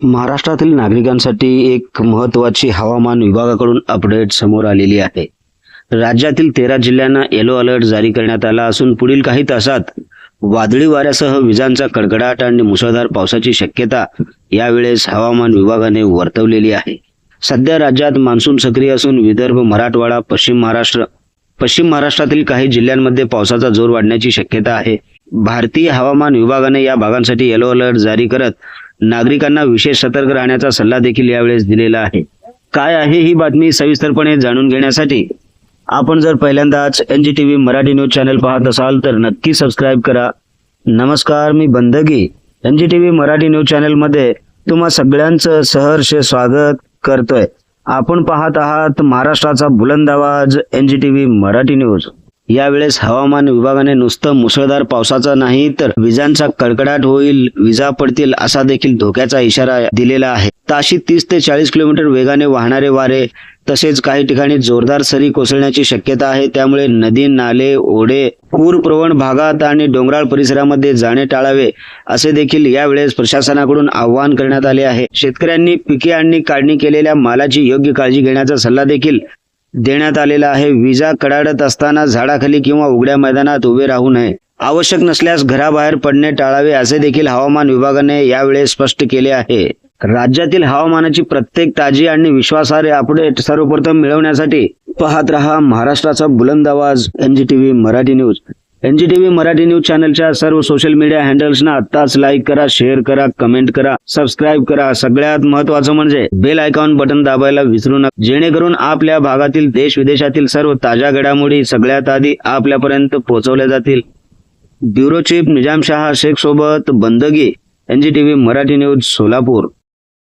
महाराष्ट्रातील नागरिकांसाठी एक महत्त्वाची हवामान विभागाकडून अपडेट समोर आलेली आहे. राज्यातील 13 जिल्ह्यांना येलो अलर्ट जारी करण्यात आला असून पुढील काही तासात वादळी वाऱ्यासह विजांचा कडकडाट आणि मुसळधार पावसाची शक्यता यावेळेस हवामान विभागाने वर्तवलेली आहे. सध्या राज्यात मान्सून सक्रिय असून विदर्भ, मराठवाडा, पश्चिम महाराष्ट्रातील काही जिल्ह्यांमध्ये पावसाचा जोर वाढण्याची शक्यता आहे. भारतीय हवामान विभागाने या भागांसाठी येलो अलर्ट जारी करत नागरिकांना विशेष सतर्क राहण्याचा सल्ला देखील यावेळेस दिलेला आहे. काय आहे ही बातमी सविस्तरपणे जाणून घेण्यासाठी आपण जर पहिल्यांदाच NGTV मराठी न्यूज चॅनल पाहत असाल तर नक्की सबस्क्राईब करा. नमस्कार, मी बंदगी NGTV मराठी न्यूज चॅनल मध्ये तुम्हा सगळ्यांचं सहर्ष स्वागत करतोय. आपण पाहत आहात महाराष्ट्राचा बुलंद आवाज NGTV मराठी न्यूज. यावेळेस हवामान विभागाने नुसतं मुसळधार पावसाचा नाही तर विजांचा कडकडाट होईल, विजा पडतील असा देखील धोक्याचा इशारा दिलेला आहे. ताशी 30 ते 40 किलोमीटर वेगाने वाहणारे वारे तसेच काही ठिकाणी जोरदार सरी कोसळण्याची शक्यता आहे. त्यामुळे नदी, नाले, ओढे, पूरप्रवण भागात आणि डोंगराळ परिसरामध्ये जाणे टाळावे असे देखील यावेळेस प्रशासनाकडून आवाहन करण्यात आले आहे. शेतकऱ्यांनी पिके आणि काढणी केलेल्या मालाची योग्य काळजी घेण्याचा सल्ला देखील देण्यात आलेला आहे. विजा कडाडत असताना झाडाखाली किंवा उघड्या मैदानात उभे राहू नये. आवश्यक नसल्यास घराबाहेर पडणे टाळावे असे देखील हवामान विभागाने यावेळेस स्पष्ट केले आहे. राज्यातील हवामानाची प्रत्येक ताजी आणि विश्वासार्ह अपडेट सर्वप्रथम मिळवण्यासाठी पाहत रहा महाराष्ट्राचा बुलंद आवाज NGTV Marathi news. NGTV Marathi news चॅनलच्या सर्व सोशल मीडिया हँडल्सना आत्ताच लाईक करा, शेअर करा, कमेंट करा, सबस्क्राईब करा. सगळ्यात महत्त्वाचं म्हणजे बेल आयकॉन बटन दाबायला विसरू नका, जेणेकरून आपल्या भागातील देश विदेशातील सर्व ताज्या घडामोडी सगळ्यात आधी आपल्यापर्यंत पोहोचवल्या जातील. ब्युरो चीफ निजामशाह शेख सोबत बंदगी, NGTV मराठी न्यूज, सोलापूर.